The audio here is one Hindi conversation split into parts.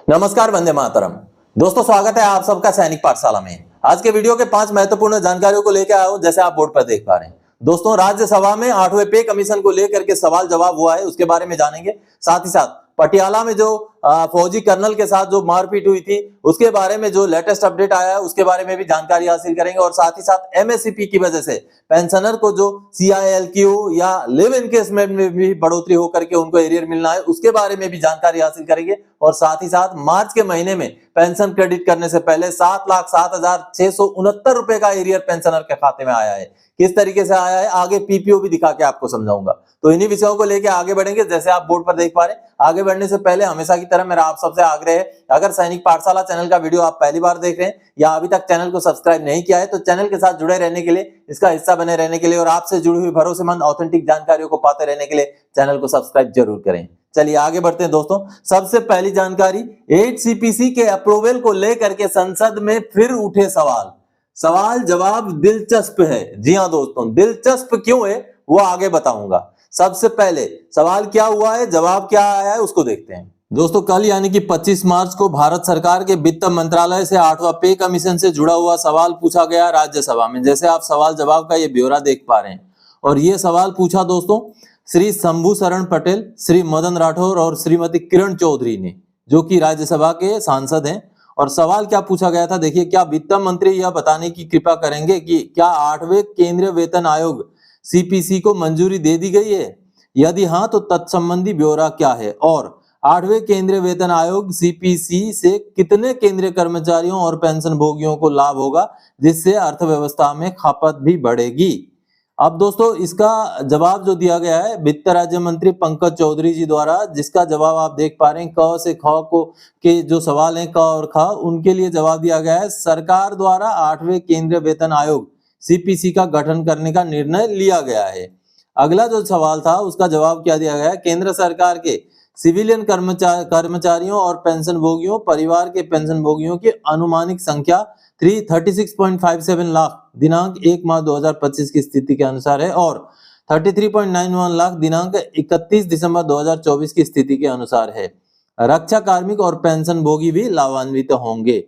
नमस्कार, वंदे मातरम। दोस्तों, स्वागत है आप सबका सैनिक पाठशाला में। आज के वीडियो के 5 महत्वपूर्ण जानकारियों को लेकर आया हूं, जैसे आप बोर्ड पर देख पा रहे हैं। दोस्तों, राज्यसभा में 8वें पे कमीशन को लेकर के सवाल जवाब हुआ है, उसके बारे में जानेंगे। साथ ही साथ पटियाला में जो फौजी कर्नल के साथ जो मारपीट हुई थी, उसके बारे में जो लेटेस्ट अपडेट आया है, उसके बारे में भी जानकारी हासिल करेंगे। और साथ ही साथ एमएससीपी की वजह से पेंशनर को जो सीआईएलक्यू या लिव इन केस में भी बढ़ोतरी होकर के उनको एरियर मिलना है, उसके बारे में भी जानकारी हासिल करेंगे। और साथ ही साथ मार्च के महीने में पेंशन क्रेडिट करने से पहले 7,07,669 रुपए का एरियर पेंशनर के खाते में आया है। किस तरीके से आया है, आगे पीपीओ भी दिखा के आपको समझाऊंगा। तो इन्हीं विषयों को लेकर आगे बढ़ेंगे, जैसे आप बोर्ड पर देख पा रहे हैं। आगे बढ़ने से पहले हमेशा की तरह मेरा आप सबसे आग्रह है, अगर सैनिक पाठशाला चैनल का वीडियो आप पहली बार देख रहे हैं या अभी तक चैनल को सब्सक्राइब नहीं किया है, तो चैनल के साथ जुड़े रहने के लिए, इसका हिस्सा बने रहने के लिए और आपसे जुड़ी हुई भरोसेमंद ऑथेंटिक जानकारियों को पाते रहने के लिए चैनल को सब्सक्राइब जरूर करें। चलिए आगे बढ़ते हैं दोस्तों। सबसे पहली जानकारी, 8 सीपीसी के अप्रूवल को लेकर के संसद में फिर उठे सवाल। सवाल जवाब दिलचस्प है। जी हां दोस्तों, दिलचस्प क्यों है वो आगे बताऊंगा। सबसे पहले सवाल क्या हुआ है, जवाब क्या आया है, उसको देखते हैं। दोस्तों, कल यानी कि 25 मार्च को भारत सरकार के वित्त मंत्रालय से 8वां पे कमीशन से जुड़ा हुआ सवाल पूछा गया राज्यसभा में। जैसे आप सवाल जवाब का ये ब्यौरा देख पा रहे हैं। और ये सवाल पूछा दोस्तों श्री शंभू शरण पटेल, श्री मदन राठौर और श्रीमती किरण चौधरी ने, जो कि राज्यसभा के सांसद हैं। और सवाल क्या पूछा गया था, देखिए, क्या वित्त मंत्री यह बताने की कृपा करेंगे कि क्या 8वें केंद्रीय वेतन आयोग सीपीसी को मंजूरी दे दी गई है? यदि हाँ, तो तत्संबंधी ब्यौरा क्या है? और 8वें केंद्रीय वेतन आयोग सीपीसी से कितने केंद्रीय कर्मचारियों और पेंशन भोगियों को लाभ होगा, जिससे अर्थव्यवस्था में खपत भी बढ़ेगी? अब दोस्तों, इसका जवाब जो दिया गया है वित्त राज्य मंत्री पंकज चौधरी जी द्वारा, जिसका जवाब आप देख पा रहे हैं। क से ख को के जो सवाल हैं, क और ख, उनके लिए जवाब दिया गया है, सरकार द्वारा 8वें केंद्रीय वेतन आयोग सीपीसी का गठन करने का निर्णय लिया गया है। अगला जो सवाल था उसका जवाब क्या दिया गया है, केंद्र सरकार के सिविलियन कर्मचारियों और पेंशन भोगियों, परिवार के पेंशन भोगियों की अनुमानिक संख्या 36.57 लाख दिनांक 1 मार्च 2025 की स्थिति के अनुसार है और 33.91 लाख दिनांक 31 दिसंबर 2024 की स्थिति के अनुसार है। रक्षा कार्मिक और पेंशन भोगी भी लाभान्वित होंगे।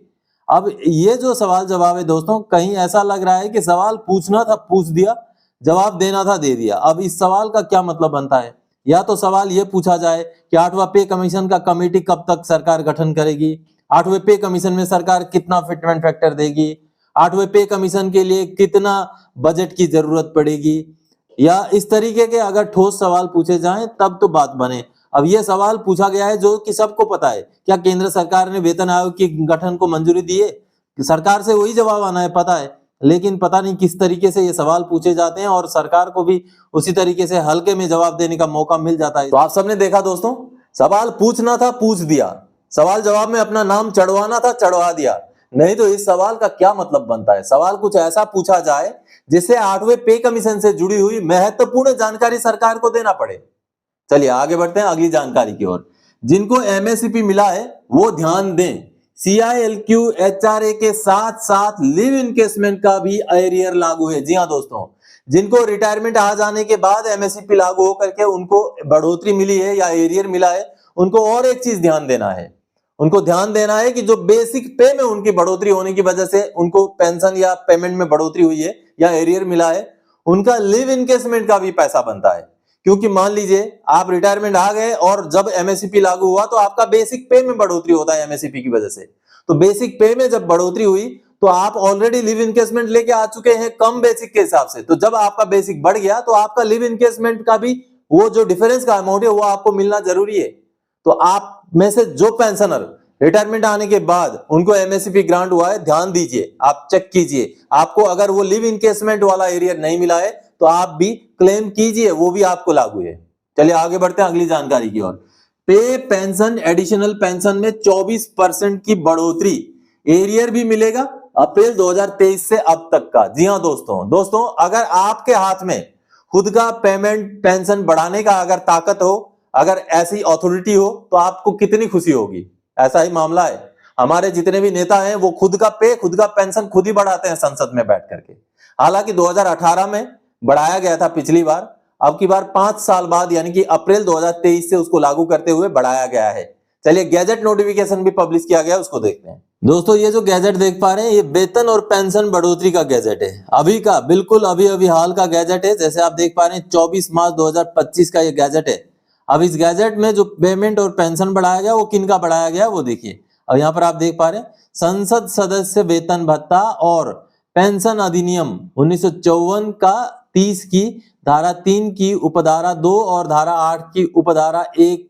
अब ये जो सवाल जवाब है दोस्तों, कहीं ऐसा लग रहा है कि सवाल पूछना था पूछ दिया, जवाब देना था दे दिया। अब इस सवाल का क्या मतलब बनता है? या तो सवाल ये पूछा जाए कि 8वां पे कमीशन का कमेटी कब तक सरकार गठन करेगी, 8वें पे कमीशन में सरकार कितना फिटमेंट फैक्टर देगी, 8वें पे कमीशन के लिए कितना बजट की जरूरत पड़ेगी, या इस तरीके के अगर ठोस सवाल पूछे जाएं तब तो बात बने। अब ये सवाल पूछा गया है जो कि सबको पता है, क्या केंद्र सरकार ने वेतन आयोग के गठन को मंजूरी दी है? सरकार से वही जवाब आना है, पता है, लेकिन पता नहीं किस तरीके से ये सवाल पूछे जाते हैं और सरकार को भी उसी तरीके से हल्के में जवाब देने का मौका मिल जाता है। तो आप सबने देखा दोस्तों, सवाल पूछना था पूछ दिया, सवाल जवाब में अपना नाम चढ़वाना था चढ़वा दिया। नहीं तो इस सवाल का क्या मतलब बनता है? सवाल कुछ ऐसा पूछा जाए जिससे 8वें पे कमीशन से जुड़ी हुई महत्वपूर्ण जानकारी सरकार को देना पड़े। चलिए आगे बढ़ते हैं अगली जानकारी की ओर। जिनको एमएससीपी मिला है वो ध्यान दें, सीआईएलक्यू एचआरए के साथ साथ लिव इनकेसमेंट का भी एरियर लागू है। जी हाँ दोस्तों, जिनको रिटायरमेंट आ जाने के बाद एमएससीपी लागू होकर के उनको बढ़ोतरी मिली है या एरियर मिला है, उनको और एक चीज ध्यान देना है। उनको ध्यान देना है कि जो बेसिक पे में उनकी बढ़ोतरी होने की वजह से उनको पेंशन या पेमेंट में बढ़ोतरी हुई है या एरियर मिला है, उनका लिव इनकेसमेंट का भी पैसा बनता है। क्योंकि मान लीजिए आप रिटायरमेंट आ गए और जब एमएससीपी लागू हुआ तो आपका बेसिक पे में बढ़ोतरी होता है एमएससीपी की वजह से। तो बेसिक पे में जब बढ़ोतरी हुई तो आप ऑलरेडी लिव इनकेसमेंट लेके आ चुके हैं कम बेसिक के हिसाब से। तो जब आपका बेसिक बढ़ गया तो आपका लिव इनकेसमेंट का भी वो जो डिफरेंस का अमाउंट है वो आपको मिलना जरूरी है। तो आप में से जो पेंशनर रिटायरमेंट आने के बाद उनको एमएससीपी ग्रांट हुआ है, ध्यान दीजिए, आप चेक कीजिए, आपको अगर वो लिव इनकेसमेंट वाला एरियर नहीं मिला है तो आप भी क्लेम कीजिए, वो भी आपको लागू है। चलिए आगे बढ़ते हैं अगली जानकारी की ओर। पे पेंशन एडिशनल पेंशन में 24% की बढ़ोतरी, एरियर भी मिलेगा अप्रैल 2023 से अब तक का। जी हां दोस्तों, अगर आपके हाथ में खुद का पेमेंट पेंशन बढ़ाने का अगर ताकत हो, अगर ऐसी अथॉरिटी हो, तो आपको कितनी खुशी होगी। ऐसा ही मामला है, हमारे जितने भी नेता हैं वो खुद का पे खुद का पेंशन खुद ही बढ़ाते हैं संसद में बैठ करके। हालांकि 2018 में बढ़ाया गया था पिछली बार, अब की बार 5 साल बाद यानी कि अप्रैल 2023 से उसको लागू करते हुए बढ़ाया गया है। चलिए गैजेट नोटिफिकेशन भी पब्लिश किया गया, उसको देखते हैं। दोस्तों ये जो गैजेट देख पा रहे हैं, ये वेतन और पेंशन बढ़ोतरी का गैजेट है, अभी का, बिल्कुल अभी हाल का गैजेट है। जैसे आप देख पा रहे हैं 24 मार्च 2025 का ये गैजेट है। अब इस गैजेट में जो पेमेंट और पेंशन बढ़ाया गया वो किन का बढ़ाया गया वो देखिए। अब यहाँ पर आप देख पा रहे हैं संसद सदस्य वेतन भत्ता और पेंशन अधिनियम 1954 का 30 की धारा 3 की उपधारा 2 और धारा 8 की उपधारा 1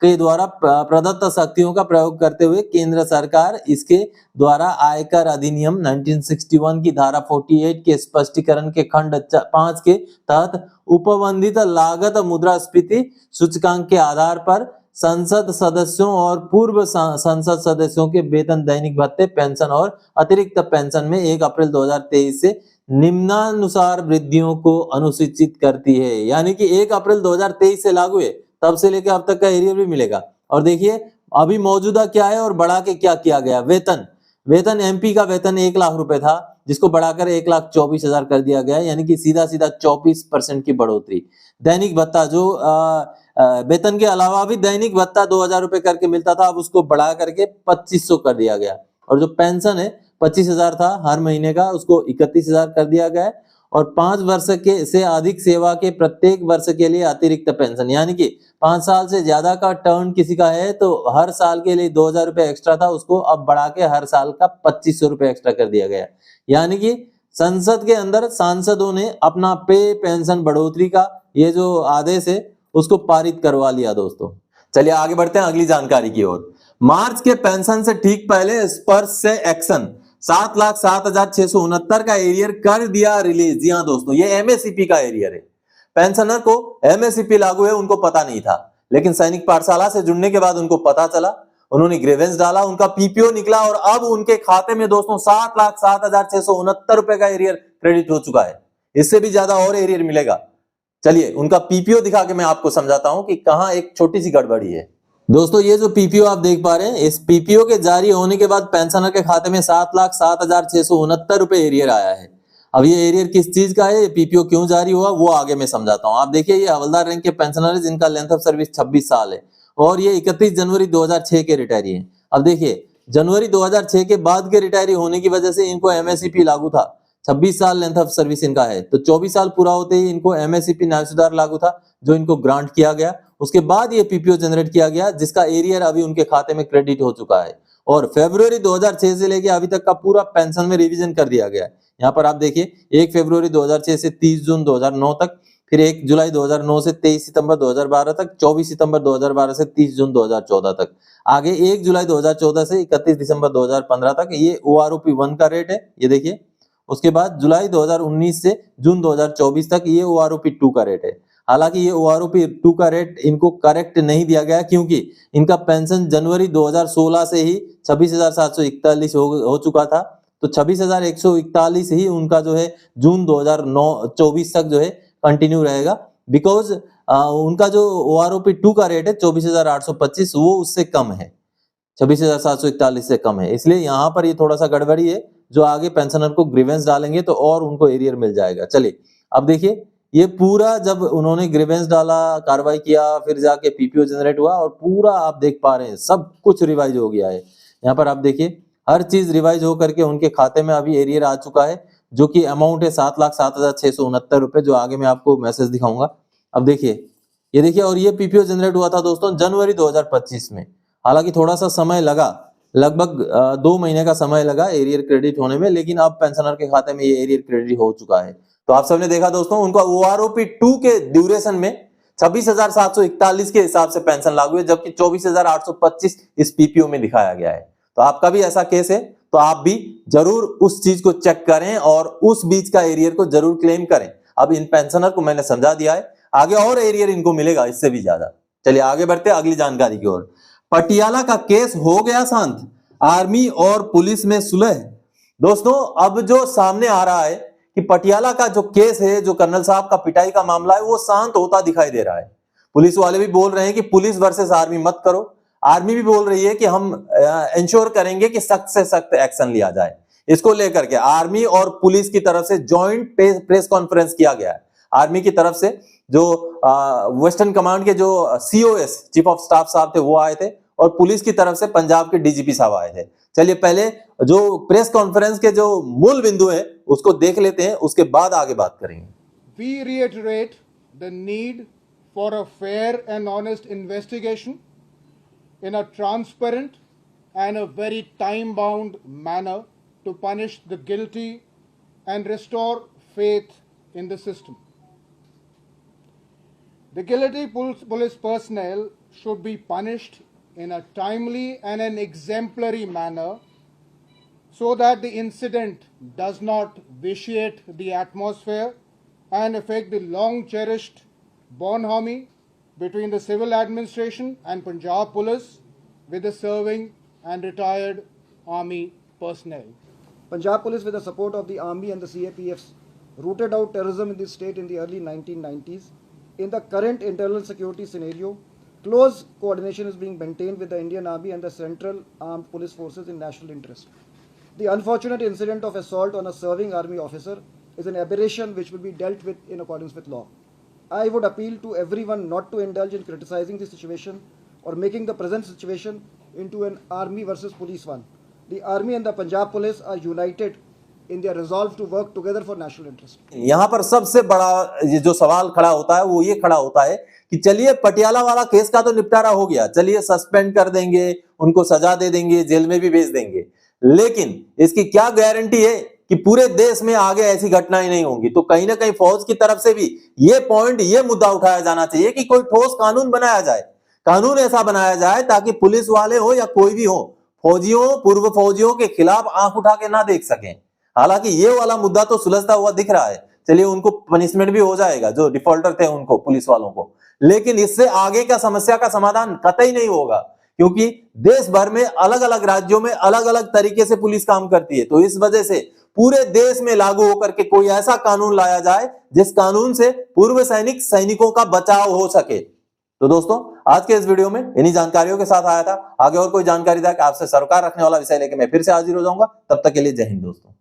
के द्वारा प्रदत्त शक्तियों का प्रयोग करते हुए केंद्र सरकार इसके द्वारा आयकर अधिनियम 1961 की धारा 48 के स्पष्टीकरण के खंड 5 के तहत उपबंधित लागत मुद्रास्फीति सूचकांक के आधार पर संसद सदस्यों और पूर्व संसद सदस्यों के वेतन, दैनिक भत्ते, पेंशन और अतिरिक्त पेंशन में 1 अप्रैल 2023 से निम्नानुसार वृद्धियों को अनुसूचित करती है। यानी कि 1 अप्रैल 2023 से लागू है, तब से लेकर अब तक का एरियर भी मिलेगा। और देखिए अभी मौजूदा क्या है और बढ़ा के क्या किया गया। वेतन एमपी का वेतन 1 लाख रुपए था, जिसको बढ़ाकर 1,24,000 कर दिया गया, यानी कि सीधा 24% की बढ़ोतरी। दैनिक भत्ता जो वेतन के अलावा भी दैनिक भत्ता 2,000 रुपए करके मिलता था, अब उसको बढ़ा करके 2,500 कर दिया गया। और जो पेंशन है 25,000 था हर महीने का, उसको 31,000 कर दिया गया है। और 5 वर्ष के से अधिक सेवा के प्रत्येक वर्ष के लिए अतिरिक्त पेंशन, यानी कि 5 साल से ज्यादा का टर्म किसी का है तो हर साल के लिए 2,000 रुपए एक्स्ट्रा था, उसको अब बढ़ा के हर साल का 2,500 रुपए एक्स्ट्रा कर दिया गया। यानी कि संसद के अंदर सांसदों ने अपना पे पेंशन बढ़ोतरी का ये जो आदेश है उसको पारित करवा लिया। दोस्तों चलिए आगे बढ़ते हैं अगली जानकारी की ओर। मार्च के पेंशन से ठीक पहले स्पर्श से एक्शन 7,07,669 का एरियर कर दिया रिलीज। जी हाँ दोस्तों, ये एमएससीपी का एरियर है। पेंशनर को एमएससीपी लागू है, उनको पता नहीं था, लेकिन सैनिक पाठशाला से जुड़ने के बाद उनको पता चला, उन्होंने ग्रीवेंस डाला, उनका पीपीओ निकला और अब उनके खाते में दोस्तों 7,07,669 रुपए का एरियर क्रेडिट हो चुका है। इससे भी ज्यादा और एरियर मिलेगा। चलिए उनका पीपीओ दिखा के मैं आपको समझाता हूं कि कहां एक छोटी सी गड़बड़ी है। दोस्तों ये जो पीपीओ आप देख पा रहे हैं, इस पीपीओ के जारी होने के बाद पेंशनर के खाते में 7,07,669 रुपए एरियर आया है। अब ये एरियर किस चीज का है, पीपीओ क्यों जारी हुआ, वो आगे मैं समझाता हूं। आप देखिए ये हवलदार रैंक के पेंशनर है जिनका लेंथ ऑफ सर्विस 26 साल है और ये 31 जनवरी 2006 के रिटायरी है। अब देखिए जनवरी 2006 के बाद के रिटायरी होने की वजह से इनको एमएससीपी लागू था। 26 साल लेंथ ऑफ सर्विस इनका है, तो 24 साल पूरा होते ही इनको एमएससीपी न्याय सुधार लागू था, जो इनको ग्रांट किया गया। उसके बाद ये पीपीओ जनरेट किया गया, जिसका एरियर अभी उनके खाते में क्रेडिट हो चुका है और फरवरी 2006 से लेके अभी तक का पूरा पेंशन में रिवीजन कर दिया गया है। यहाँ पर आप देखिए 1 फरवरी 2006 से 30 जून 2009 तक, फिर 1 जुलाई 2009 से 23 सितंबर 2012 तक, 24 सितंबर 2012 से 30 जून 2014 तक, आगे 1 जुलाई 2014 से 31 दिसंबर 2015 तक। ये OROP 1 का रेट है, ये देखिए। उसके बाद जुलाई 2019 से जून 2024 तक ये OROP 2 का रेट है। हालांकि ये OROP 2 का रेट इनको करेक्ट नहीं दिया गया, क्योंकि इनका पेंशन जनवरी 2016 से ही 26,741 हो चुका था, तो 26,141 ही उनका जो है जून 2024 तक जो है कंटिन्यू रहेगा, बिकॉज उनका जो OROP 2 का रेट है 24,825 वो उससे कम है, 26,741 से कम है। इसलिए यहाँ पर ये थोड़ा सा गड़बड़ी है, जो आगे पेंशनर को ग्रीवेंस डालेंगे तो और उनको एरियर मिल जाएगा। चलिए अब देखिए ये पूरा जब उन्होंने ग्रीवेंस डाला, कार्रवाई किया, फिर जाके पीपीओ जनरेट हुआ और पूरा आप देख पा रहे हैं सब कुछ रिवाइज हो गया है। यहाँ पर आप देखिए हर चीज रिवाइज हो करके उनके खाते में अभी एरियर आ चुका है, जो कि अमाउंट है 7,07,669 रुपए, जो आगे मैं आपको मैसेज दिखाऊंगा। अब देखिए ये देखिए, और ये पीपीओ जनरेट हुआ था दोस्तों जनवरी 2025 में। हालांकि थोड़ा सा समय लगा, लगभग 2 महीने का समय लगा एरियर क्रेडिट होने में, लेकिन अब पेंशनर के खाते में ये एरियर क्रेडिट हो चुका है। तो आप सबने देखा दोस्तों, उनका OROP 2 के ड्यूरेशन में 26,741 के हिसाब से पेंशन लागू है, जबकि 24,825 इस पीपीओ में दिखाया गया है। तो आपका भी ऐसा केस है तो आप भी जरूर उस चीज को चेक करें और उस बीच का एरियर को जरूर क्लेम करें। अब इन पेंशनर को मैंने समझा दिया है, आगे और एरियर इनको मिलेगा इससे भी ज्यादा। चलिए आगे बढ़ते हैं अगली जानकारी की ओर। पटियाला का केस हो गया शांत, आर्मी और पुलिस में सुलह। दोस्तों अब जो सामने आ रहा है कि पटियाला का जो केस है, जो कर्नल साहब का पिटाई का मामला है, वो शांत होता दिखाई दे रहा है। पुलिस वाले भी बोल रहे हैं कि पुलिस वर्सेस आर्मी मत करो, आर्मी भी बोल रही है कि हम इंश्योर करेंगे कि सख्त से सख्त एक्शन लिया जाए। इसको लेकर के आर्मी और पुलिस की तरफ से जॉइंट प्रेस कॉन्फ्रेंस किया गया है। आर्मी की तरफ से जो वेस्टर्न कमांड के जो COS चीफ ऑफ स्टाफ साहब थे वो आए थे, और पुलिस की तरफ से पंजाब के डीजीपी साहब आए थे। चलिए पहले जो प्रेस कॉन्फ्रेंस के जो मूल बिंदु है उसको देख लेते हैं, उसके बाद आगे बात करेंगे। We reiterate the need for a fair and honest investigation in a transparent and a very time-bound manner to punish the guilty and restore faith in the system. The guilty police personnel should be punished in a timely and an exemplary manner so that the incident does not vitiate the atmosphere and affect the long-cherished bonhomie between the civil administration and Punjab Police with the serving and retired army personnel. Punjab Police, with the support of the Army and the CAPFs, rooted out terrorism in the state in the early 1990s. In the current internal security scenario, close coordination is being maintained with the Indian Army and the Central Armed Police Forces in national interest. The unfortunate incident of assault on a serving army officer is an aberration which will be dealt with in accordance with law. I would appeal to everyone not to indulge in criticizing the situation or making the present situation into an army versus police one. The army and the Punjab Police are united in their resolve to work together for national interest. यहाँ पर सबसे बड़ा ये जो सवाल खड़ा होता है वो ये खड़ा होता है कि चलिए पटियाला वाला केस का तो निपटारा हो गया, चलिए सस्पेंड कर देंगे, उनको सजा दे देंगे, जेल में भी भेज देंगे, लेकिन इसकी क्या गारंटी है कि पूरे देश में आगे ऐसी घटनाएं नहीं होंगी? तो कहीं ना कहीं फौज की तरफ से भी ये पॉइंट, ये मुद्दा उठाया जाना चाहिए कि कोई ठोस कानून बनाया जाए, कानून ऐसा बनाया जाए ताकि पुलिस वाले हो या कोई भी हो, फौजियों, पूर्व फौजियों के खिलाफ आंख उठा के ना देख सकें। हालांकि ये वाला मुद्दा तो सुलझता हुआ दिख रहा है, चलिए उनको पनिशमेंट भी हो जाएगा जो डिफॉल्टर थे उनको, पुलिस वालों को, लेकिन इससे आगे का समस्या का समाधान कतई नहीं होगा, क्योंकि देश भर में अलग अलग राज्यों में अलग अलग तरीके से पुलिस काम करती है। तो इस वजह से पूरे देश में लागू होकर के कोई ऐसा कानून लाया जाए जिस कानून से पूर्व सैनिकों का बचाव हो सके। तो दोस्तों आज के इस वीडियो में इन्हीं जानकारियों के साथ आया था। आगे और कोई जानकारी था कि आपसे सरोकार रखने वाला विषय लेकर मैं फिर से हाजिर हो जाऊंगा। तब तक के लिए जय हिंद दोस्तों।